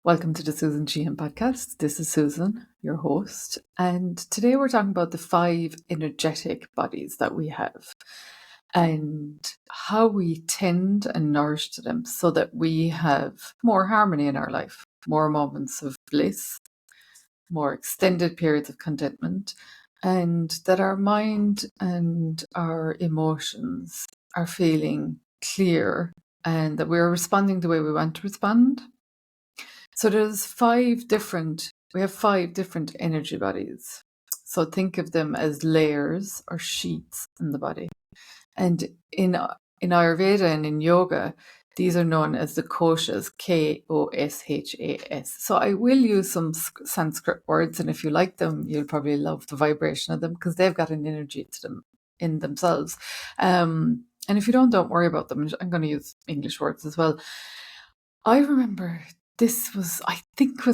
Welcome to the Susan Sheehan podcast. This is Susan, your host, and today we're talking about the 5 energetic bodies that we have and how we tend and nourish to them so that we have more harmony in our life, more moments of bliss, more extended periods of contentment, and that our mind and our emotions are feeling clear and that we're responding the way we want to respond. So we have 5 different energy bodies. So think of them as layers or sheets in the body. And in Ayurveda and in yoga, these are known as the koshas, Koshas. So I will use some Sanskrit words, and if you like them, you'll probably love the vibration of them because they've got an energy to them in themselves. And if you don't worry about them. I'm going to use English words as well. I remember this was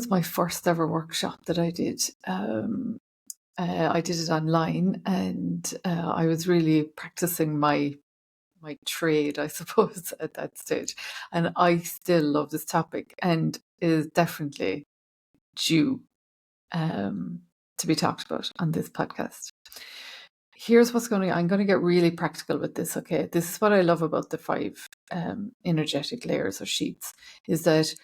my first ever workshop that I did. I did it online, and I was really practicing my trade, I suppose, at that stage. And I still love this topic, and it is definitely due to be talked about on this podcast. Here's what's going on. I'm going to get really practical with this, okay? This is what I love about the 5 energetic layers or sheets, is that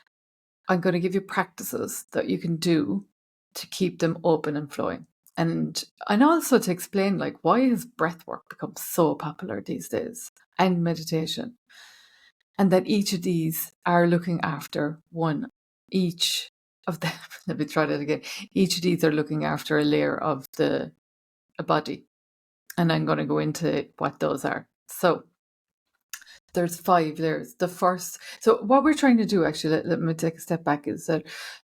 I'm going to give you practices that you can do to keep them open and flowing. And also to explain, like, why has breath work become so popular these days, and meditation. And that each of these are looking after one. Each of them, let me try that again. Each of these are looking after a layer of a body. And I'm going to go into what those are. So there's 5 layers. So what we're trying to do, actually, let me take a step back, is that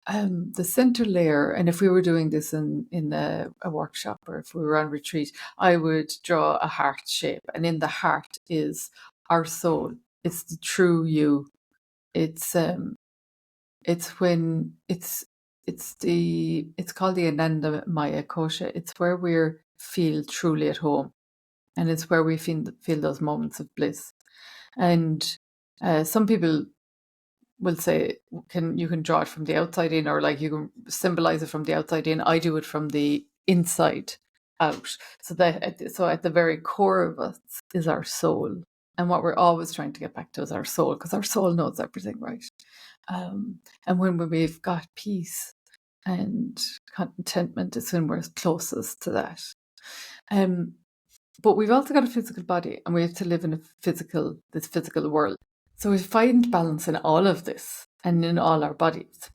the center layer, and if we were doing this in a workshop or if we were on retreat, I would draw a heart shape, and in the heart is our soul. It's the true you. It's called the Ananda Maya Kosha. It's where we feel truly at home, and it's where we feel those moments of bliss. And some people will say you can draw it from the outside in, or like you can symbolize it from the outside in. I do it from the inside out. So at the very core of us is our soul, and what we're always trying to get back to is our soul, because our soul knows everything, right? And when we've got peace and contentment, is when we're closest to that. But we've also got a physical body, and we have to live in this physical world. So we find balance in all of this and in all our bodies.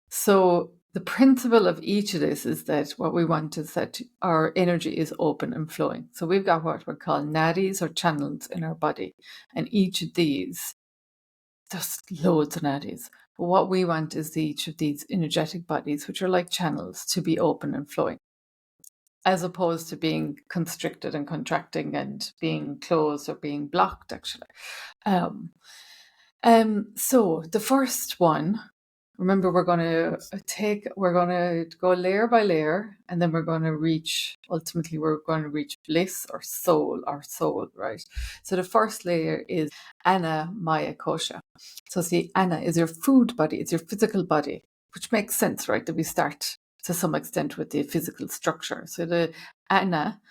So the principle of each of this is that what we want is that our energy is open and flowing. So we've got what we call nadis or channels in our body. And each of these, there's loads of nadis. But what we want is each of these energetic bodies, which are like channels, to be open and flowing, as opposed to being constricted and contracting and being closed or being blocked, actually. So the first one, remember, we're going to go layer by layer, and then we're going to reach bliss or soul, our soul, right? So the first layer is Anna Maya Kosha. So see, Anna is your food body, it's your physical body, which makes sense, right? That we start to some extent with the physical structure. So the Anna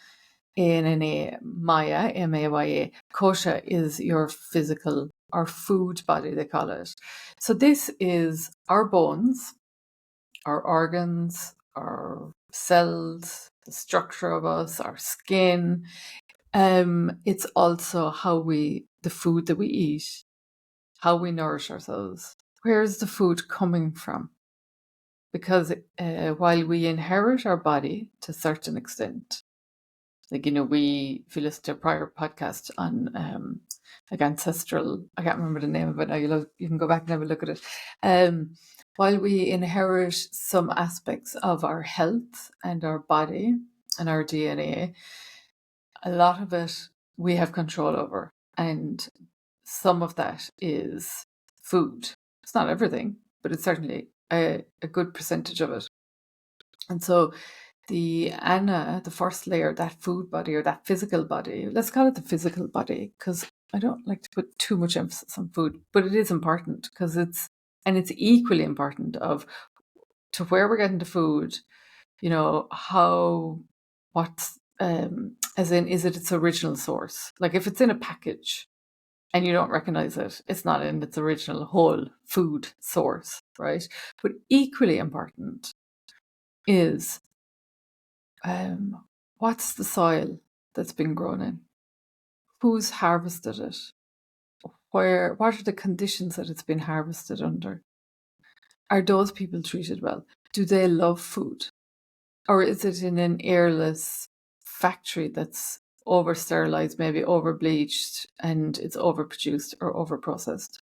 in Maya, M-A-Y-A, Kosha is your physical, our food body, they call it. So this is our bones, our organs, our cells, the structure of us, our skin. It's also the food that we eat, how we nourish ourselves. Where's the food coming from? Because while we inherit our body to a certain extent, like, if you listen to a prior podcast on like ancestral, I can't remember the name of it now, you can go back and have a look at it. While we inherit some aspects of our health and our body and our DNA, a lot of it we have control over. And some of that is food. It's not everything, but it's certainly a good percentage of it. And so the Anna, the first layer, that food body or that physical body, let's call it the physical body, because I don't like to put too much emphasis on food, but it is important because it's And it's equally important of to where we're getting the food, what's, as in, is it its original source? Like if it's in a package and you don't recognize it, it's not in its original whole food source, right? But equally important is what's the soil that's been grown in? Who's harvested it? What are the conditions that it's been harvested under? Are those people treated well? Do they love food? Or is it in an airless factory that's over sterilized, maybe over bleached, and it's overproduced or overprocessed?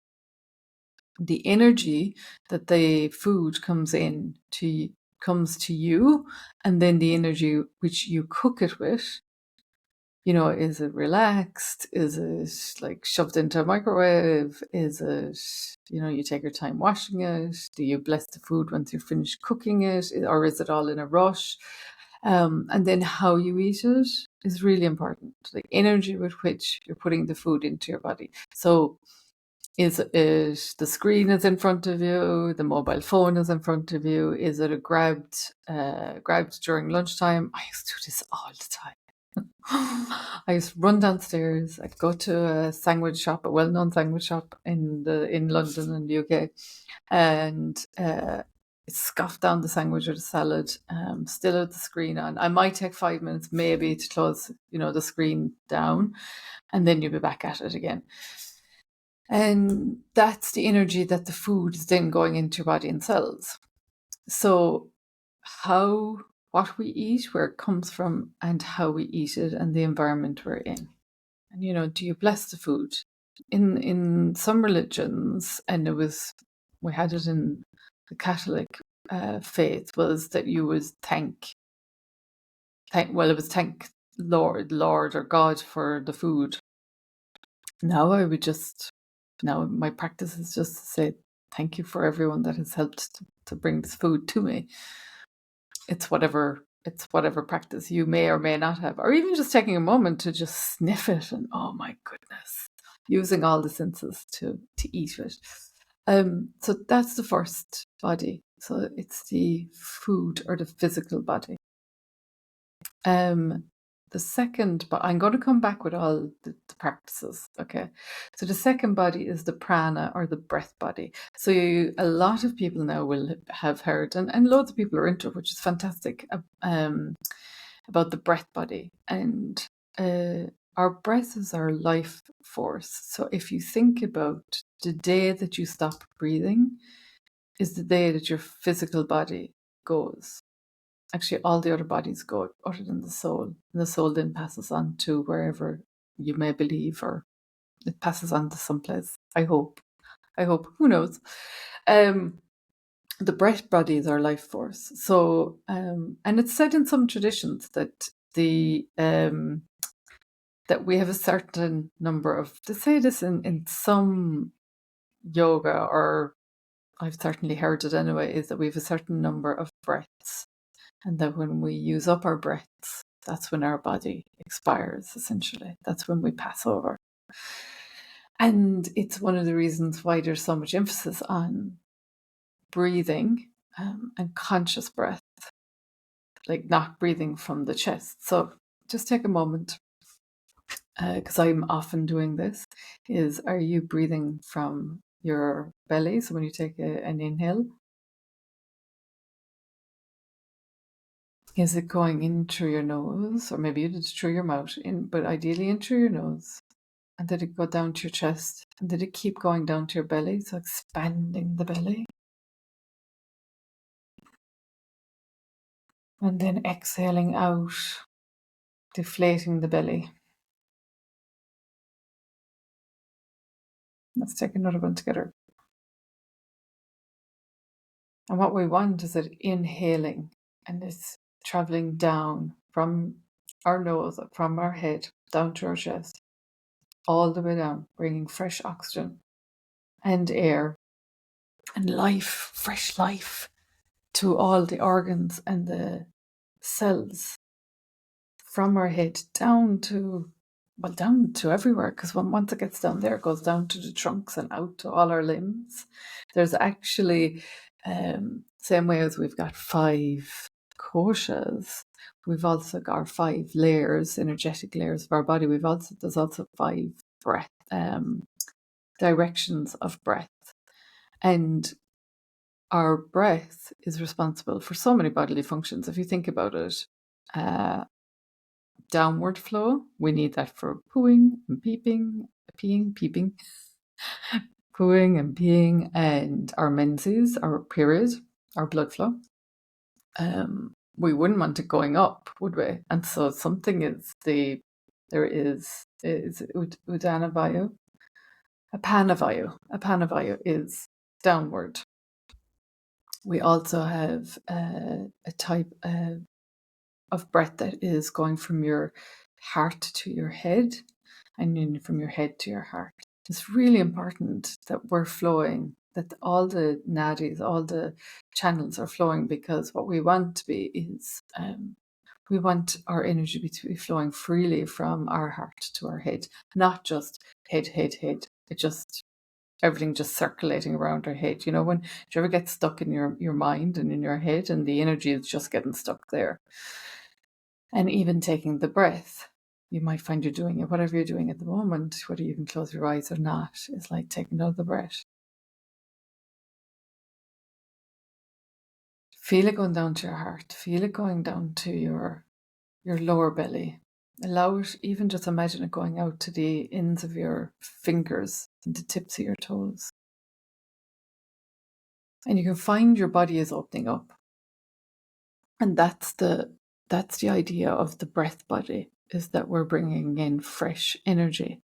The energy that the food comes to you, and then the energy which you cook it with, is it relaxed? Is it like shoved into a microwave? Is it, you take your time washing it? Do you bless the food once you finish cooking it? Or is it all in a rush? And then how you eat it is really important. The energy with which you're putting the food into your body. So is it the screen is in front of you, the mobile phone is in front of you? Is it a grabbed during lunchtime? I used to do this all the time. I used to run downstairs. I'd go to a sandwich shop, a well-known sandwich shop in London in the UK, and scoff down the sandwich or the salad, still with the screen on. I might take 5 minutes maybe to close, the screen down, and then you'll be back at it again. And that's the energy that the food is then going into your body and cells. So what we eat, where it comes from, and how we eat it, and the environment we're in. And do you bless the food? In some religions, and we had it in the Catholic faith, was that you would thank Lord or God for the food. Now my practice is just to say thank you for everyone that has helped to bring this food to me. It's whatever practice you may or may not have, or even just taking a moment to just sniff it and, oh my goodness, using all the senses to eat it. So that's the first body. So it's the food or the physical body. The second, but I'm going to come back with all the practices, okay? So the second body is the prana or the breath body. So a lot of people now will have heard, and loads of people are into it, which is fantastic, about the breath body. And our breath is our life force. So if you think about the day that you stop breathing is the day that your physical body goes. Actually, all the other bodies go other than the soul. And the soul then passes on to wherever you may believe, or it passes on to someplace. I hope. Who knows? The breath body is our life force. So, and it's said in some traditions that that we have a certain number of. They say this in some yoga, or I've certainly heard it anyway, is that we have a certain number of breaths. And that when we use up our breaths, that's when our body expires, essentially. That's when we pass over. And it's one of the reasons why there's so much emphasis on breathing and conscious breath, like not breathing from the chest. So just take a moment, because I'm often doing this, are you breathing from your belly? So when you take an inhale, is it going in through your nose, or maybe it's through your mouth, but ideally in through your nose? And did it go down to your chest? And did it keep going down to your belly? So expanding the belly. And then exhaling out, deflating the belly. Let's take another one together. And what we want is it inhaling, and it's traveling down from our nose, from our head, down to our chest, all the way down, bringing fresh oxygen and air and life, fresh life, to all the organs and the cells, from our head down to well, down to everywhere, because once it gets down there, it goes down to the trunks and out to all our limbs. There's actually, same way as we've got 5 koshas, we've also got our 5 layers, energetic layers of our body. There's also 5 breath, directions of breath. And our breath is responsible for so many bodily functions. If you think about it, downward flow, we need that for pooing and peeping, peeing, pooing and peeing, and our menses, our period, our blood flow. We wouldn't want it going up, would we? And so something is there is Udanavayu. Apanavayu is downward. We also have a type of breath that is going from your heart to your head, and then from your head to your heart. It's really important that we're flowing, that all the nadis, all the channels are flowing, because what we want to be is we want our energy to be flowing freely from our heart to our head, not just head. It just everything just circulating around our head. You know, when do you ever get stuck in your mind and in your head, and the energy is just getting stuck there? And even taking the breath, you might find you're doing it, whatever you're doing at the moment, whether you can close your eyes or not, is like taking another breath. Feel it going down to your heart. Feel it going down to your lower belly. Allow it, even just imagine it going out to the ends of your fingers and the tips of your toes. And you can find your body is opening up. And that's the idea of the breath body, is that we're bringing in fresh energy,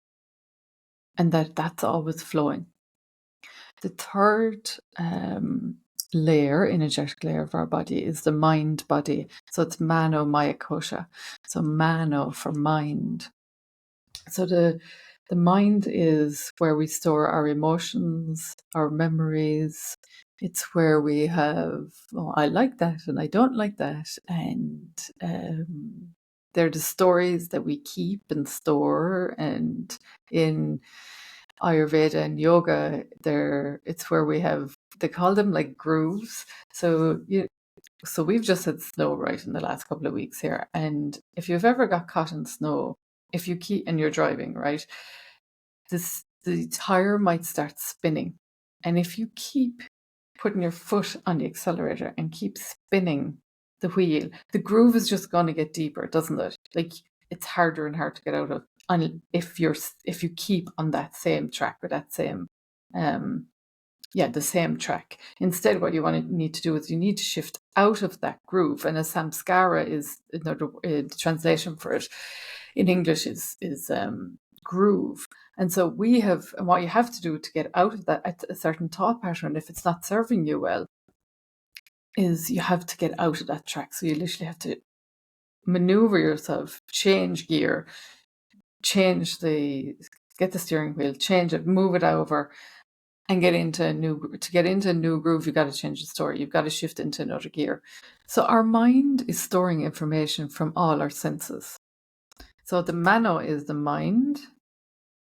and that's always flowing. The third layer, energetic layer of our body, is the mind body. So it's mano maya kosha. So mano for mind. So the mind is where we store our emotions, our memories. It's where we have, oh, I like that and I don't like that. And they're the stories that we keep and store. And in Ayurveda and yoga, it's where we have, they call them like grooves. So we've just had snow right in the last couple of weeks here. And if you've ever got caught in snow, if you keep, and you're driving, right, the tire might start spinning. And if you keep putting your foot on the accelerator and keep spinning the wheel, the groove is just going to get deeper, doesn't it? Like, it's harder and harder to get out of. And if you keep on that same track, or that same the same track. Instead, what you need to do is you need to shift out of that groove. And a samskara is another translation for it in English is groove. And so and what you have to do to get out of that, a certain thought pattern, if it's not serving you well, is you have to get out of that track. So you literally have to maneuver yourself, change gear, get the steering wheel, change it, move it over, and get into a new groove. You've got to change the story. You've got to shift into another gear. So our mind is storing information from all our senses. So the mano is the mind,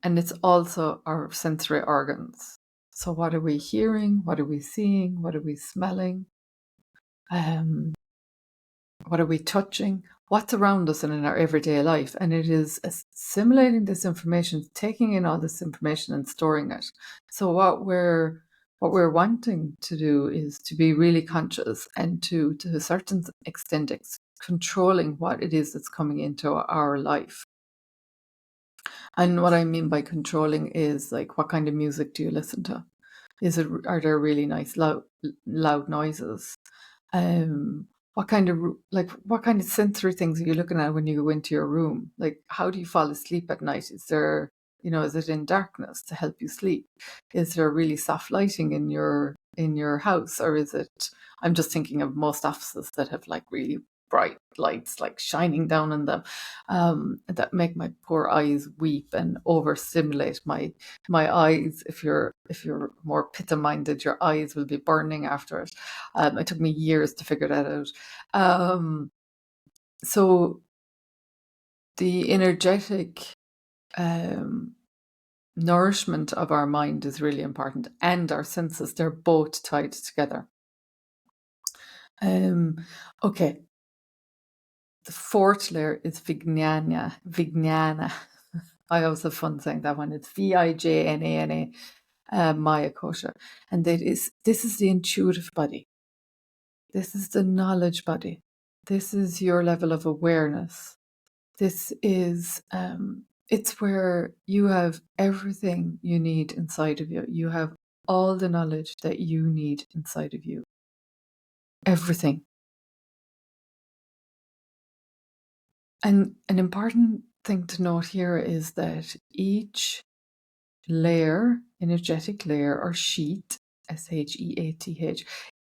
and it's also our sensory organs. So what are we hearing? What are we seeing? What are we smelling? What are we touching? What's around us and in our everyday life? And it is assimilating this information, taking in all this information and storing it. So what we're wanting to do is to be really conscious, and to a certain extent controlling what it is that's coming into our life. And what I mean by controlling is, like, what kind of music do you listen to? Are there really nice loud noises? What kind of sensory things are you looking at when you go into your room? Like, how do you fall asleep at night? Is it in darkness to help you sleep? Is there really soft lighting in your house? Or is it, I'm just thinking of most offices that have like really bright lights like shining down on them, that make my poor eyes weep and overstimulate my eyes. If you're more pitta minded, your eyes will be burning after it. It took me years to figure that out. So the energetic nourishment of our mind is really important, and our senses. They're both tied together. Okay. The fourth layer is Vijnana. Vijnana. I always have fun saying that one. It's Vijnana, Maya Kosha. And this is the intuitive body. This is the knowledge body. This is your level of awareness. This is, it's where you have everything you need inside of you. You have all the knowledge that you need inside of you. Everything. And an important thing to note here is that each layer, energetic layer or sheet, Sheath,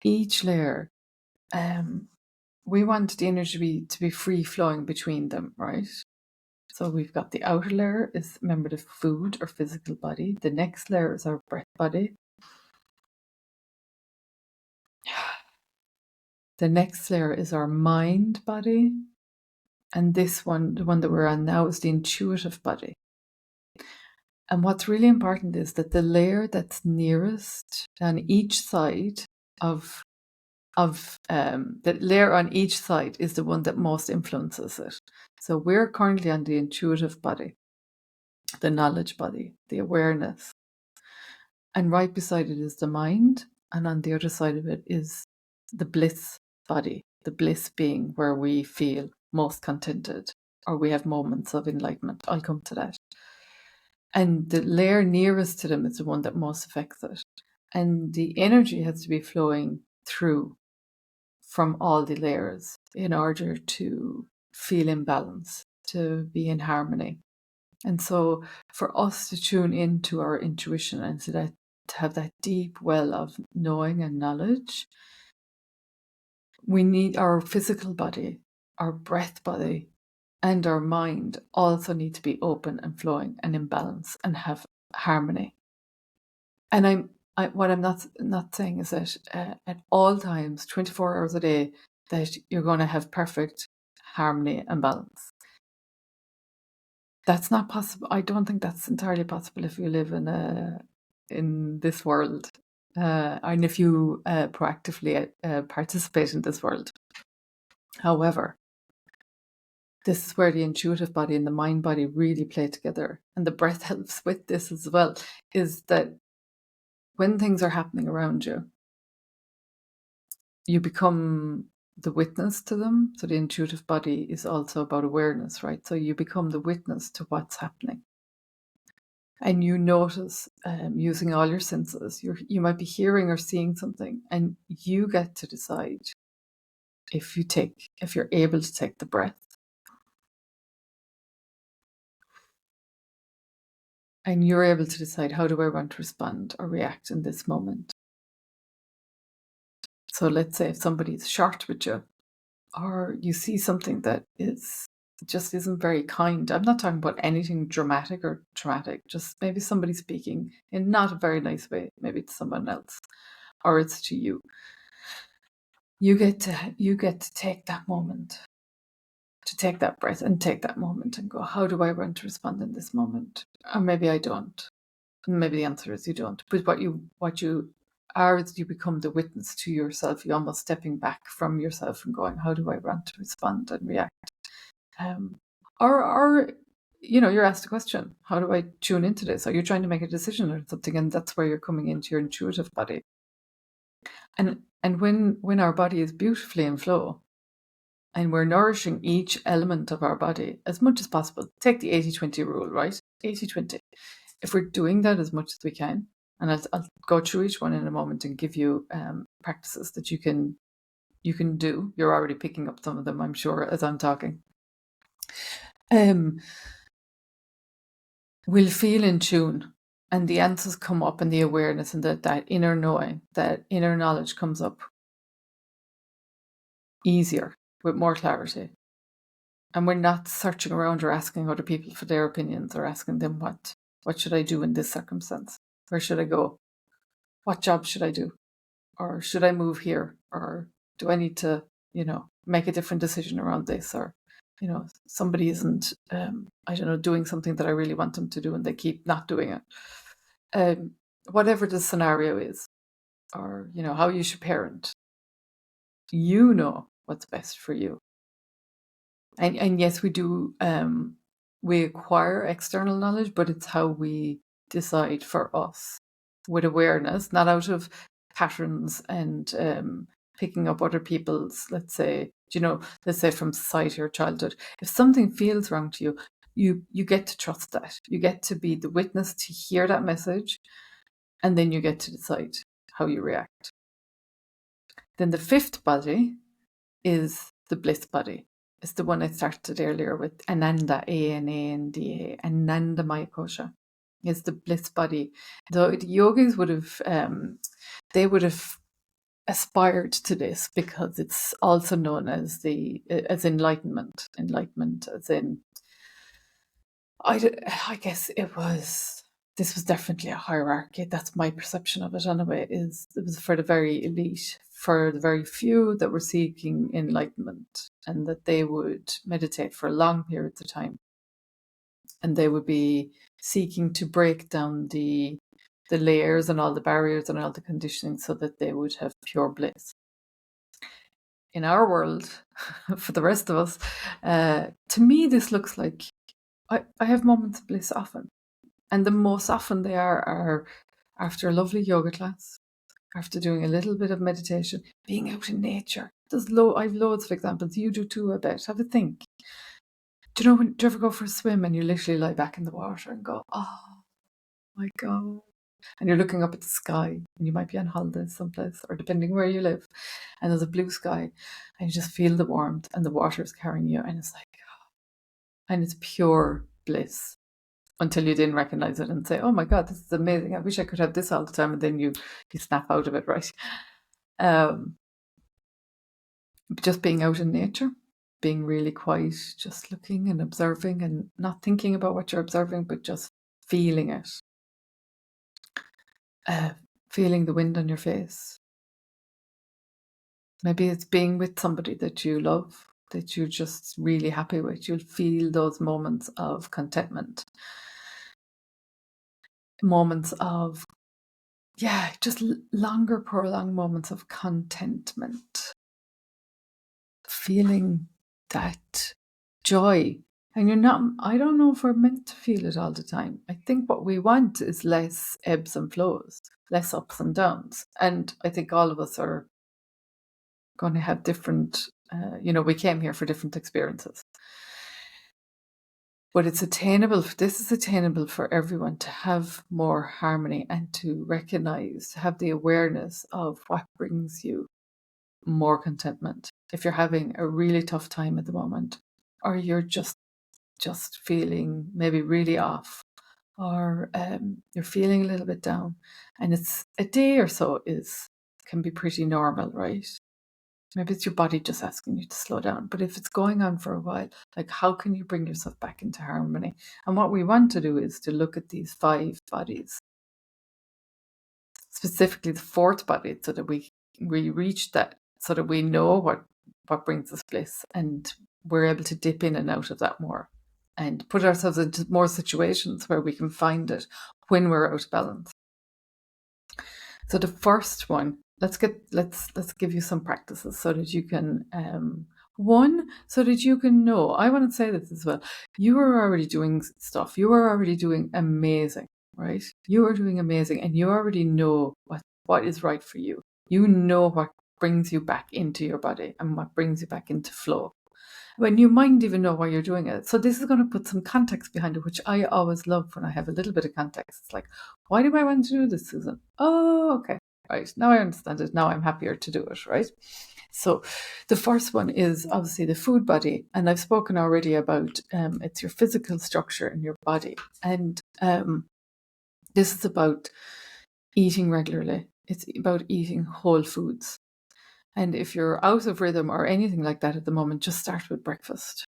each layer, we want the energy to be free flowing between them, right? So we've got the outer layer is, remember, the food or physical body. The next layer is our breath body. The next layer is our mind body. And this one, the one that we're on now, is the intuitive body. And what's really important is that the layer that's nearest on each side of the layer on each side is the one that most influences it. So we're currently on the intuitive body, the knowledge body, the awareness. And right beside it is the mind. And on the other side of it is the bliss body, the bliss being where we feel most contented or we have moments of enlightenment. I'll come to that. And the layer nearest to them is the one that most affects it. And the energy has to be flowing through from all the layers in order to feel in balance, to be in harmony. And so for us to tune into our intuition and to have that deep well of knowing and knowledge, we need our physical body, our breath body, and our mind also need to be open and flowing and in balance and have harmony. And what I'm not saying is that at all times, 24 hours a day, that you're going to have perfect harmony and balance. That's not possible. I don't think that's entirely possible if you live in this world, and if you proactively participate in this world. However, this is where the intuitive body and the mind body really play together, and the breath helps with this as well. Is that when things are happening around you, you become the witness to them. So the intuitive body is also about awareness, right? So you become the witness to what's happening. And you notice, using all your senses, you might be hearing or seeing something, and you get to decide if you're able to take the breath. And you're able to decide, how do I want to respond or react in this moment? So let's say if somebody's short with you, or you see something that just isn't very kind. I'm not talking about anything dramatic or traumatic, just maybe somebody speaking in not a very nice way, maybe to someone else, or it's to you. You get to take that moment, to take that breath and take that moment and go, how do I want to respond in this moment? Or maybe I don't. And maybe the answer is you don't. But what you are is you become the witness to yourself. You're almost stepping back from yourself and going, how do I want to respond and react? Or you're asked a question, how do I tune into this? Are you trying to make a decision or something? And that's where you're coming into your intuitive body. And when our body is beautifully in flow and we're nourishing each element of our body as much as possible, take the 80-20 rule, right? 80-20. If we're doing that as much as we can, and I'll go through each one in a moment and give you practices that you can do. You're already picking up some of them, I'm sure, as I'm talking. We'll feel in tune, and the answers come up, and the awareness and that inner knowing, that inner knowledge comes up easier, with more clarity. And we're not searching around or asking other people for their opinions or asking them what should I do in this circumstance? Where should I go? What job should I do? Or should I move here? Or do I need to, make a different decision around this? Or somebody isn't, I don't know, doing something that I really want them to do and they keep not doing it. Whatever the scenario is, or, how you should parent, you know what's best for you. And yes, we do, we acquire external knowledge, but it's how we decide for us with awareness, not out of patterns and picking up other people's, let's say from society or childhood. If something feels wrong to you, you get to trust that. You get to be the witness to hear that message, and then you get to decide how you react. Then the fifth body is the bliss body. It's the one I started earlier with, Ananda, Ananda, Ananda Maya Kosha. Is the bliss body. The yogis would have, they would have aspired to this because it's also known as as enlightenment. Enlightenment, as in, I guess this was definitely a hierarchy. That's my perception of it anyway. It was for the very elite, for the very few that were seeking enlightenment, and that they would meditate for long periods of time, and they would be seeking to break down the layers and all the barriers and all the conditioning so that they would have pure bliss. In our world, for the rest of us, to me, this looks like I have moments of bliss often. And the most often they are after a lovely yoga class, after doing a little bit of meditation, being out in nature. I've loads of examples. You do too, I bet. Have a think. Do you ever go for a swim and you literally lie back in the water and go, oh my God. And you're looking up at the sky, and you might be on holiday someplace, or depending where you live, and there's a blue sky, and you just feel the warmth, and the water is carrying you, and it's like, and it's pure bliss. Until you didn't recognize it and say, oh my God, this is amazing. I wish I could have this all the time. And then you snap out of it, right? Just being out in nature, being really quiet, just looking and observing and not thinking about what you're observing, but just feeling it. Feeling the wind on your face. Maybe it's being with somebody that you love, that you're just really happy with. You'll feel those moments of contentment. Moments of, just longer, prolonged moments of contentment. Feeling that joy. And I don't know if we're meant to feel it all the time. I think what we want is less ebbs and flows, less ups and downs. And I think all of us are going to have different, we came here for different experiences. But it's attainable. This is attainable for everyone, to have more harmony and to recognize, to have the awareness of what brings you more contentment. If you're having a really tough time at the moment, or you're just feeling maybe really off, or you're feeling a little bit down, and it's a day or so can be pretty normal, right? Maybe it's your body just asking you to slow down. But if it's going on for a while, like, how can you bring yourself back into harmony? And what we want to do is to look at these 5 bodies, specifically the 4th body, so that we reach that, so that we know what brings us bliss, and we're able to dip in and out of that more, and put ourselves into more situations where we can find it when we're out of balance. So the first one, let's give you some practices so that you can so that you can know. I want to say this as well. You are already doing stuff. You are already doing amazing, right? You are doing amazing, and you already know what is right for you. You know what brings you back into your body and what brings you back into flow. When you might even know why you're doing it. So this is going to put some context behind it, which I always love when I have a little bit of context. It's like, why do I want to do this, Susan? Oh, okay. Right. Now I understand it. Now I'm happier to do it, right? So the first one is obviously the food body. And I've spoken already about it's your physical structure in your body. And this is about eating regularly. It's about eating whole foods. And if you're out of rhythm or anything like that at the moment, just start with breakfast.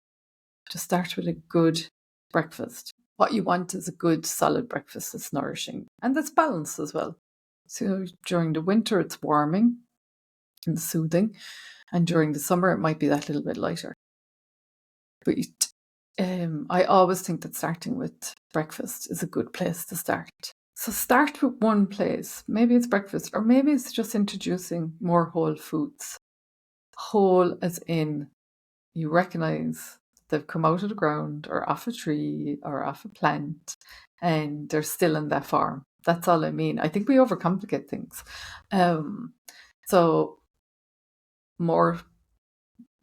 Just start with a good breakfast. What you want is a good, solid breakfast that's nourishing and that's balanced as well. So during the winter, it's warming and soothing. And during the summer, it might be that little bit lighter. But I always think that starting with breakfast is a good place to start. So start with one place. Maybe it's breakfast, or maybe it's just introducing more whole foods. Whole as in you recognize they've come out of the ground or off a tree or off a plant and they're still in that form. That's all I mean. I think we overcomplicate things. So more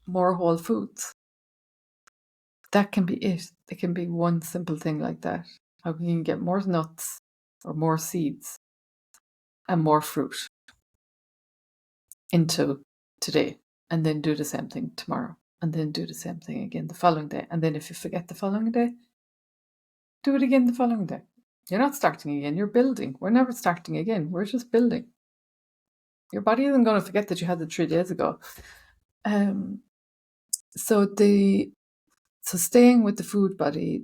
whole foods. That can be it. It can be one simple thing like that. How can you get more nuts or more seeds and more fruit into today, and then do the same thing tomorrow, and then do the same thing again the following day. And then if you forget the following day, do it again the following day. You're not starting again, you're building. We're never starting again, we're just building. Your body isn't going to forget that you had it 3 days ago. So staying with the food body,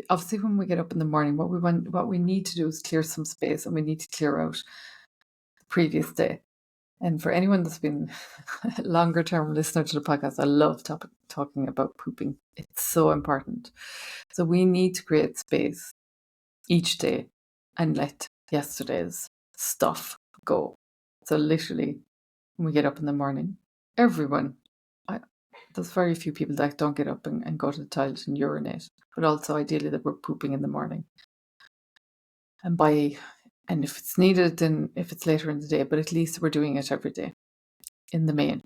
obviously when we get up in the morning, what we need to do is clear some space, and we need to clear out the previous day. And for anyone that's been a longer term listener to the podcast, I love talking about pooping. It's so important. So we need to create space each day and let yesterday's stuff go. So literally, when we get up in the morning, everyone, there's very few people that don't get up and go to the toilet and urinate, but also ideally that we're pooping in the morning. And if it's needed, then if it's later in the day, but at least we're doing it every day in the main.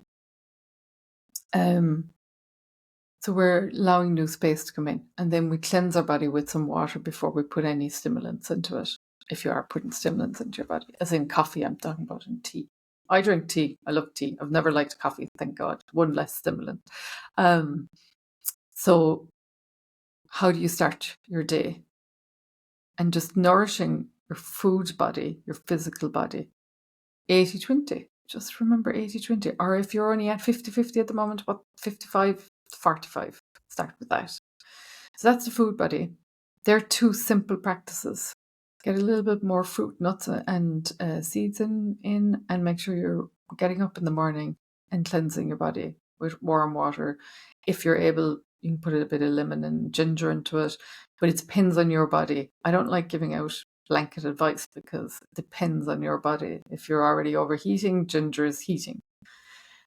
So we're allowing new space to come in, and then we cleanse our body with some water before we put any stimulants into it. If you are putting stimulants into your body, as in coffee, I'm talking about, in tea. I drink tea. I love tea. I've never liked coffee, thank God. One less stimulant. So how do you start your day? And just nourishing your food body, your physical body. 80-20. Just remember 80-20. Or if you're only at 50-50 at the moment, what, 55-45? Start with that. So that's the food body. They're two simple practices. Get a little bit more fruit, nuts, and seeds in, and make sure you're getting up in the morning and cleansing your body with warm water. If you're able, you can put a bit of lemon and ginger into it, but it depends on your body. I don't like giving out blanket advice because it depends on your body. If you're already overheating, ginger is heating.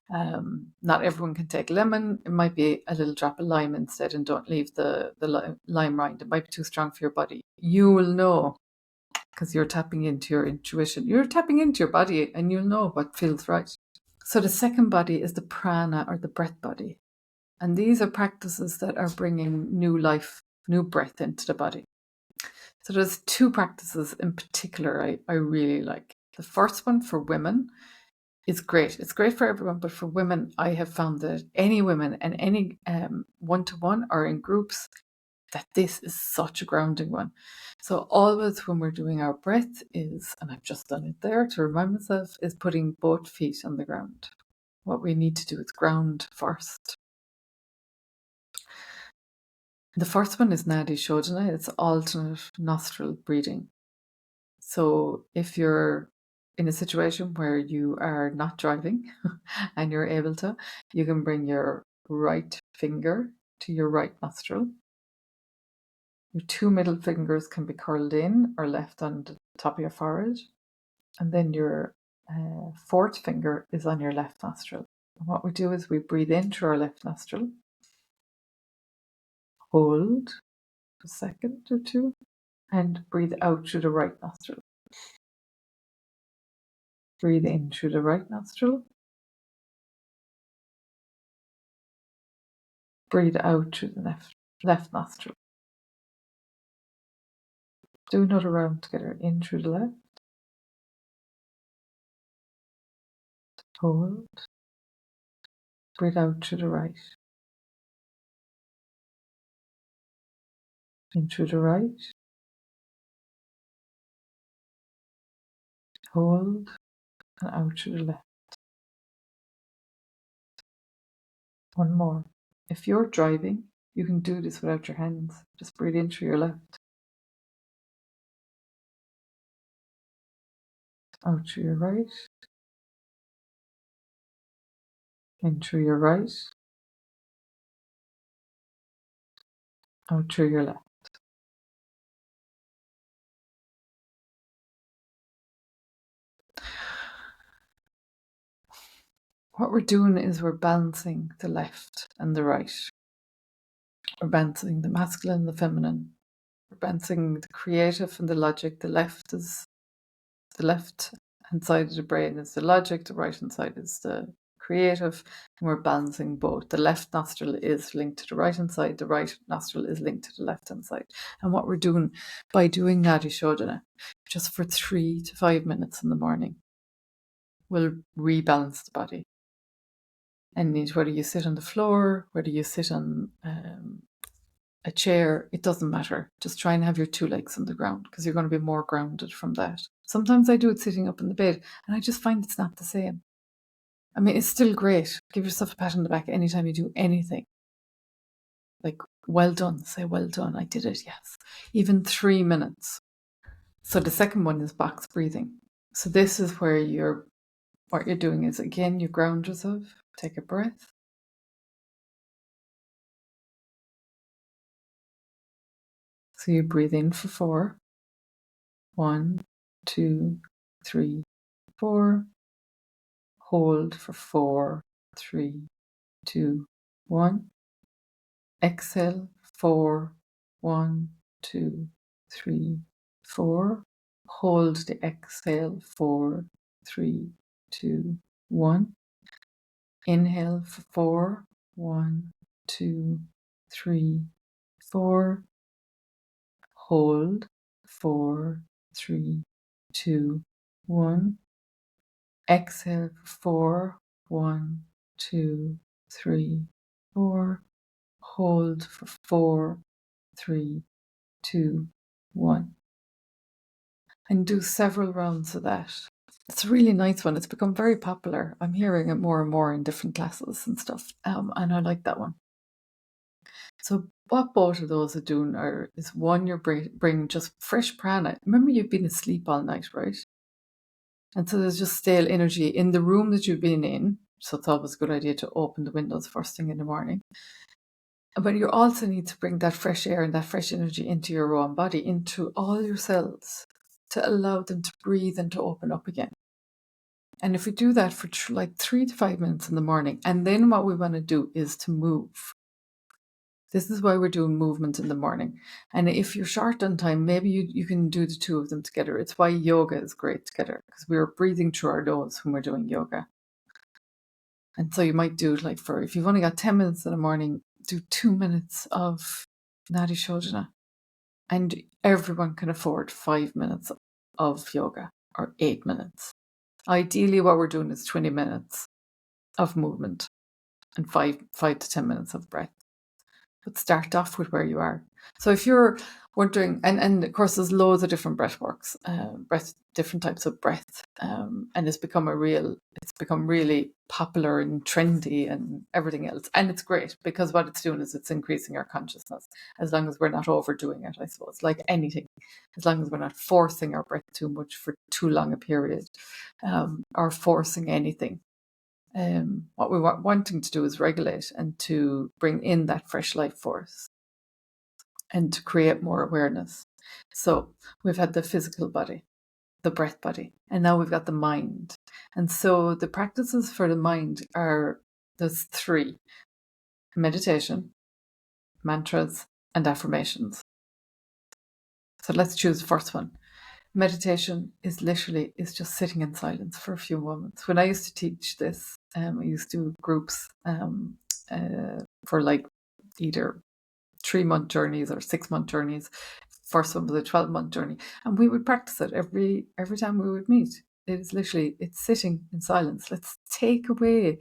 Not everyone can take lemon. It might be a little drop of lime instead, and don't leave the lime rind. It might be too strong for your body. You will know because you're tapping into your intuition. You're tapping into your body and you'll know what feels right. So the second body is the prana, or the breath body. And these are practices that are bringing new life, new breath into the body. So there's two practices in particular I really like. The first one for women is great. It's great for everyone, but for women, I have found that any women and any one-to-one or in groups, that this is such a grounding one. So always when we're doing our breath is, and I've just done it there to remind myself, is putting both feet on the ground. What we need to do is ground first. The first one is Nadi Shodhana. It's alternate nostril breathing. So if you're in a situation where you are not driving and you're able to, you can bring your right finger to your right nostril. Your two middle fingers can be curled in or left on the top of your forehead. And then your fourth finger is on your left nostril. And what we do is we breathe in through our left nostril, hold a second or two, and breathe out through the right nostril. Breathe in through the right nostril. Breathe out through the left nostril. Do another round together. In through the left. Hold. Breathe out through the right. In through the right. Hold. And out through the left. One more. If you're driving, you can do this without your hands. Just breathe in through your left. Out through your right. In through your right. out through your left. What we're doing is we're balancing the left and the right. We're balancing the masculine and the feminine. We're balancing the creative and the logic. The left hand side of the brain is the logic, the right hand side is the creative, and we're balancing both. The left nostril is linked to the right hand side, the right nostril is linked to the left hand side. And what we're doing by doing Nadi Shodhana, just for 3 to 5 minutes in the morning, will rebalance the body. And whether you sit on the floor, whether you sit on a chair, it doesn't matter. Just try and have your 2 legs on the ground, because you're going to be more grounded from that. Sometimes I do it sitting up in the bed, and I just find it's not the same. I mean, it's still great. Give yourself a pat on the back anytime you do anything. Like, well done. Say, well done. I did it, yes. Even 3 minutes. So the second one is box breathing. So this is where what you're doing is, again, you ground yourself. Take a breath. So you breathe in for 4. 1, 2, 3, 4. Hold for 4, 3, 2, 1. Exhale, 4, 1, 2, 3, 4. Hold the exhale, 4, 3, 2, 1. Inhale for 4, 1, 2, 3, 4. Hold, 4, 3, 2, 1. Exhale for 4, 1, 2, 3, 4. Hold for 4, 3, 2, 1. And do several rounds of that. It's a really nice one. It's become very popular. I'm hearing it more and more in different classes and stuff. And I like that one. So what both of those are doing is, one, you're bringing just fresh prana. Remember, you've been asleep all night, right? And so there's just stale energy in the room that you've been in. So it's always a good idea to open the windows first thing in the morning. But you also need to bring that fresh air and that fresh energy into your own body, into all your cells, to allow them to breathe and to open up again. And if we do that for like 3 to 5 minutes in the morning, and then what we want to do is to move. This is why we're doing movement in the morning. And if you're short on time, maybe you can do the 2 of them together. It's why yoga is great together, because we're breathing through our nose when we're doing yoga. And so you might do it like, if you've only got 10 minutes in the morning, do 2 minutes of Nadi Shodhana. And everyone can afford 5 minutes of yoga, or 8 minutes. Ideally, what we're doing is 20 minutes of movement and 5 to 10 minutes of breath. But start off with where you are. So if you're wondering, and of course there's loads of different breath works, different types of breath, and it's become really popular and trendy and everything else. And it's great, because what it's doing is it's increasing our consciousness, as long as we're not overdoing it, I suppose, like anything, as long as we're not forcing our breath too much for too long a period, or forcing anything. What we want wanting to do is regulate and to bring in that fresh life force and to create more awareness. So we've had the physical body, the breath body, and now we've got the mind. And so the practices for the mind are, there's 3: meditation, mantras, and affirmations. So let's choose the first one. Meditation is just sitting in silence for a few moments. When I used to teach this, I used to do groups for like either 3-month journeys or 6-month journeys. First one was a 12-month journey, and we would practice it every time we would meet. It's sitting in silence. Let's take away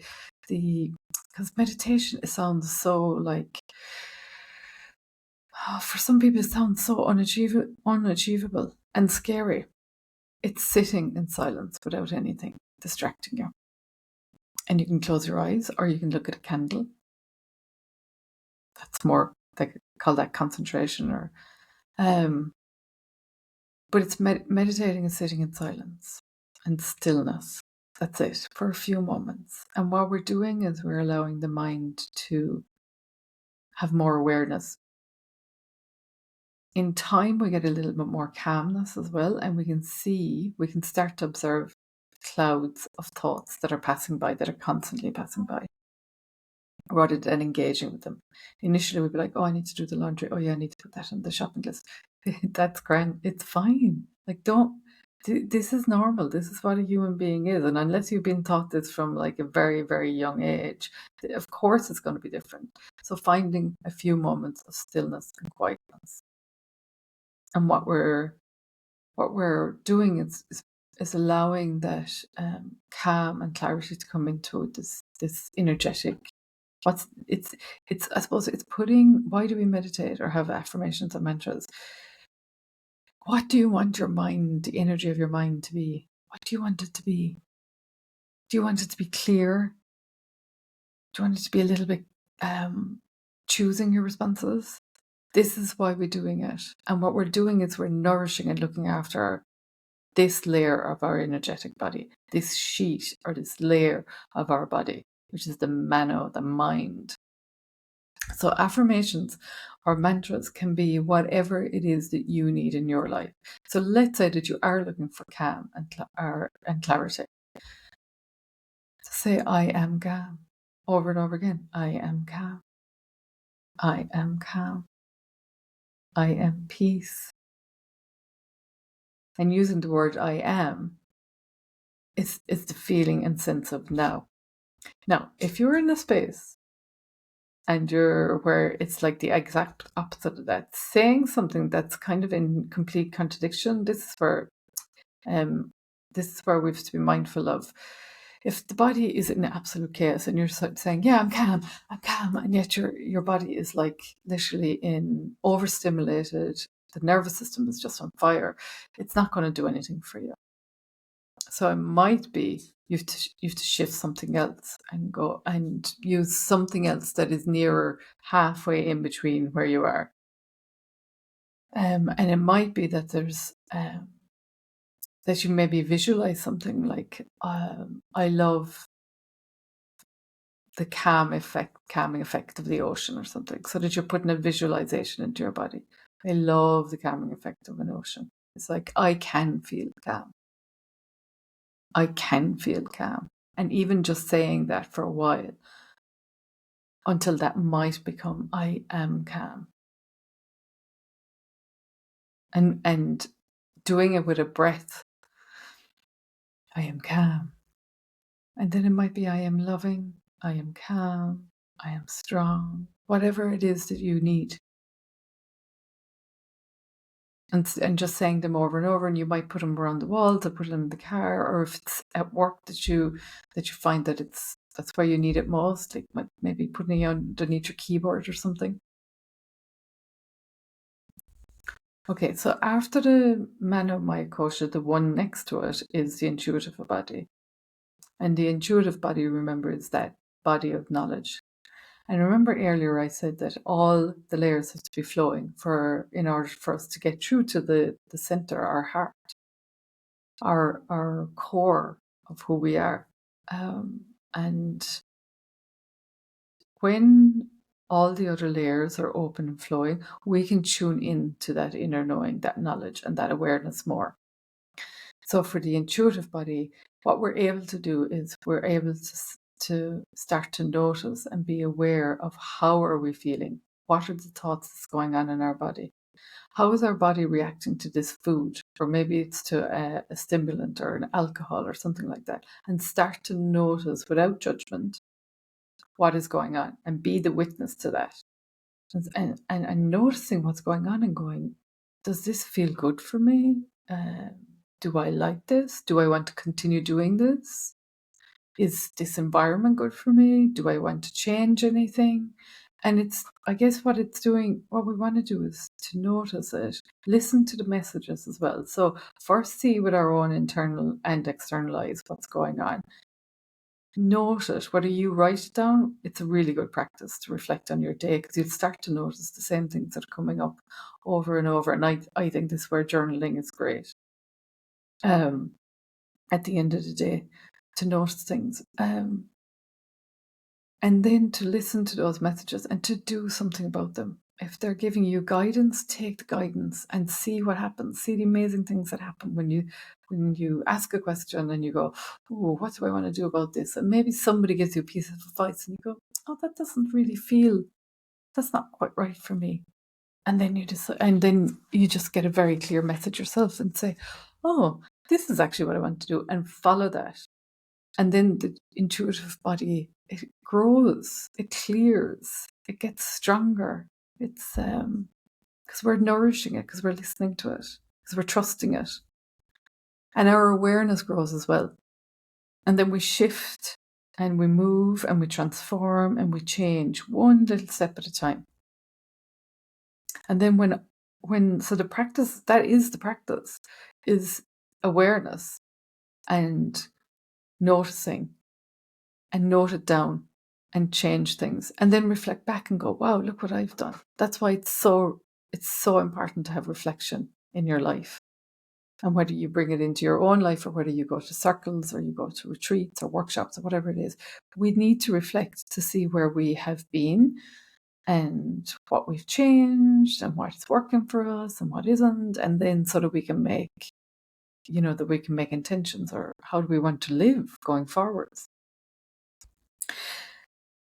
because meditation, it sounds so like, for some people it sounds so unachievable and scary. It's sitting in silence without anything distracting you. And you can close your eyes, or you can look at a candle. That's more, they could call that concentration, or but it's meditating and sitting in silence and stillness. That's it, for a few moments. And what we're doing is we're allowing the mind to have more awareness. in time, we get a little bit more calmness as well, and we can start to observe clouds of thoughts that are passing by, that are constantly passing by, rather than engaging with them. Initially, we'd be like, oh, I need to do the laundry. Oh, yeah, I need to put that on the shopping list. That's grand. It's fine. Like, this is normal. This is what a human being is. And unless you've been taught this from like a very, very young age, of course it's going to be different. So finding a few moments of stillness and quietness. And what we're doing is allowing that calm and clarity to come into this energetic. It's I suppose it's putting. Why do we meditate or have affirmations and mantras? What do you want your mind, the energy of your mind, to be? What do you want it to be? Do you want it to be clear? Do you want it to be a little bit choosing your responses? This is why we're doing it. And what we're doing is we're nourishing and looking after this layer of our energetic body, this sheet or this layer of our body, which is the mano, the mind. So affirmations or mantras can be whatever it is that you need in your life. So let's say that you are looking for calm and clarity. So say, I am calm, over and over again. I am calm. I am calm. I am peace. And using the word I am is the feeling and sense of now. Now, if you're in a space and you're where it's like the exact opposite of that, saying something that's kind of in complete contradiction, this is where we have to be mindful of. If the body is in absolute chaos and you're saying, yeah, I'm calm, and yet your body is like literally in overstimulated, the nervous system is just on fire, it's not going to do anything for you. So it might be you have to shift something else and go and use something else that is nearer halfway in between where you are. And it might be that there's that you maybe visualize something like, I love the calming effect of the ocean or something, so that you're putting a visualization into your body. I love the calming effect of an ocean. It's like, I can feel calm. I can feel calm. And even just saying that for a while, until that might become, I am calm. And doing it with a breath. I am calm. And then it might be, I am loving, I am calm, I am strong, whatever it is that you need. And just saying them over and over, and you might put them around the walls or put them in the car, or if it's at work that you find that that's where you need it most, like maybe putting it underneath your keyboard or something. Okay, so after the mano kosha, the one next to it is the intuitive body. And the intuitive body, remember, is that body of knowledge. And remember earlier I said that all the layers have to be flowing in order for us to get through to the center, our heart, our core of who we are. And when all the other layers are open and flowing, we can tune in to that inner knowing, that knowledge and that awareness more. So for the intuitive body, what we're able to do is we're able to start to notice and be aware of how are we feeling? What are the thoughts that's going on in our body? How is our body reacting to this food? Or maybe it's to a stimulant or an alcohol or something like that. And start to notice without judgment what is going on and be the witness to that. And noticing what's going on and going, does this feel good for me? Do I like this? Do I want to continue doing this? Is this environment good for me? Do I want to change anything? And I guess what we want to do is to notice it, listen to the messages as well. So first see with our own internal and external eyes what's going on. Note it, whether you write it down, it's a really good practice to reflect on your day, because you'll start to notice the same things that are coming up over and over. And I think this is where journaling is great. At the end of the day, to notice things. And then to listen to those messages and to do something about them. If they're giving you guidance, take the guidance and see what happens. See the amazing things that happen when you ask a question and you go, oh, what do I want to do about this? And maybe somebody gives you a piece of advice and you go, oh, that doesn't really feel, that's not quite right for me. And then you just get a very clear message yourself and say, oh, this is actually what I want to do, and follow that. And then the intuitive body, it grows, it clears, it gets stronger. It's because we're nourishing it, because we're listening to it, because we're trusting it. And our awareness grows as well. And then we shift and we move and we transform and we change one little step at a time. And then so the practice, that is the practice, is awareness and noticing and note it down and change things and then reflect back and go, wow, look what I've done. That's why it's so important to have reflection in your life. And whether you bring it into your own life or whether you go to circles or you go to retreats or workshops or whatever it is, we need to reflect to see where we have been and what we've changed and what's working for us and what isn't. And then so that we can make, intentions, or how do we want to live going forwards.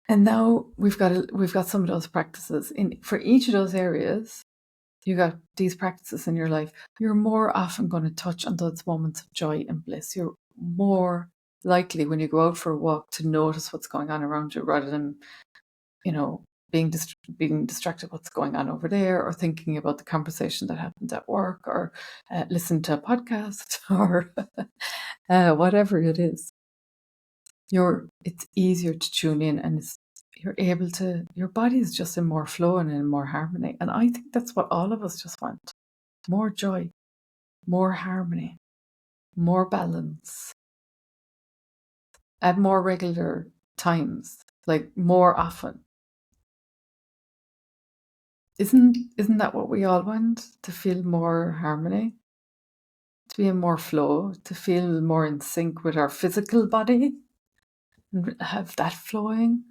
And now we've got some of those practices for each of those areas. You got these practices in your life. You're more often going to touch on those moments of joy and bliss. You're more likely when you go out for a walk to notice what's going on around you, rather than, being distracted what's going on over there, or thinking about the conversation that happened at work, or listen to a podcast, or whatever it is. It's easier to tune in, and you're able to, your body is just in more flow and in more harmony. And I think that's what all of us just want: more joy, more harmony, more balance at more regular times, like more often. Isn't that what we all want? To feel more harmony, to be in more flow, to feel more in sync with our physical body and have that flowing,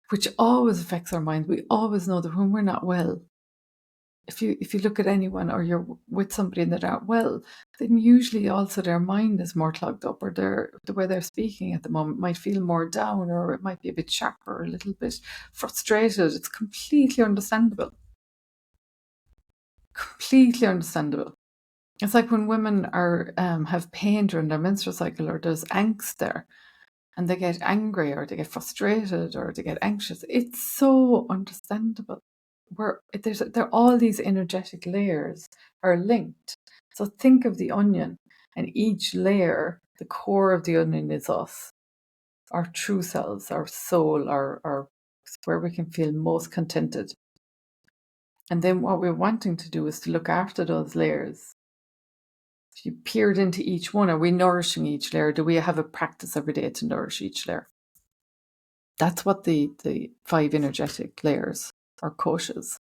which always affects our mind. We always know that when we're not well, if you look at anyone or you're with somebody and they're not well, then usually also their mind is more clogged up, or the way they're speaking at the moment might feel more down, or it might be a bit sharper, or a little bit frustrated. It's completely understandable. Completely understandable. It's like when women are have pain during their menstrual cycle, or there's angst there, and they get angry, or they get frustrated, or they get anxious. It's so understandable. All these energetic layers are linked. So think of the onion, and each layer, the core of the onion is us, our true selves, our soul, our where we can feel most contented. And then what we're wanting to do is to look after those layers. If you peered into each one, are we nourishing each layer? Do we have a practice every day to nourish each layer? That's what the 5 energetic layers, or koshas,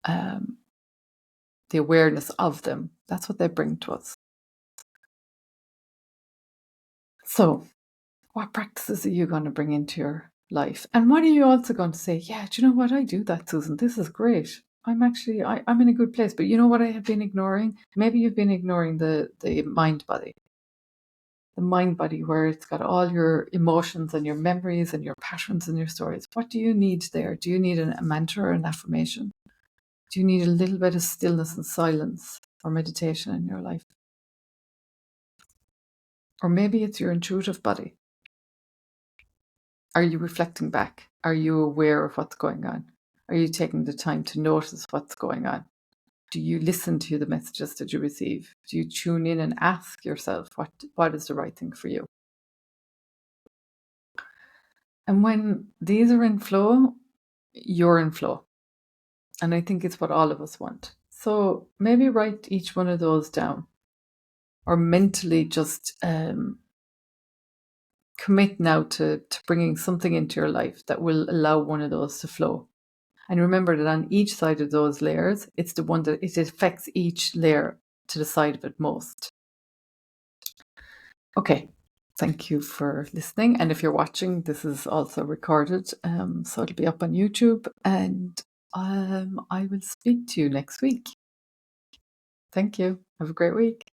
the awareness of them, that's what they bring to us. So what practices are you going to bring into your life? And what are you also going to say, yeah, do you know what? I do that, Susan. This is great. I'm in a good place. But you know what I have been ignoring? Maybe you've been ignoring the mind body. The mind body, where it's got all your emotions and your memories and your patterns and your stories. What do you need there? Do you need a mantra or an affirmation? Do you need a little bit of stillness and silence or meditation in your life? Or maybe it's your intuitive body. Are you reflecting back? Are you aware of what's going on? Are you taking the time to notice what's going on? Do you listen to the messages that you receive? Do you tune in and ask yourself what is the right thing for you? And when these are in flow, you're in flow. And I think it's what all of us want. So maybe write each one of those down, or mentally just commit now to bringing something into your life that will allow one of those to flow. And remember that on each side of those layers, it's the one that it affects each layer to the side of it most. Okay, thank you for listening. And if you're watching, this is also recorded, so it'll be up on YouTube. And I will speak to you next week. Thank you. Have a great week.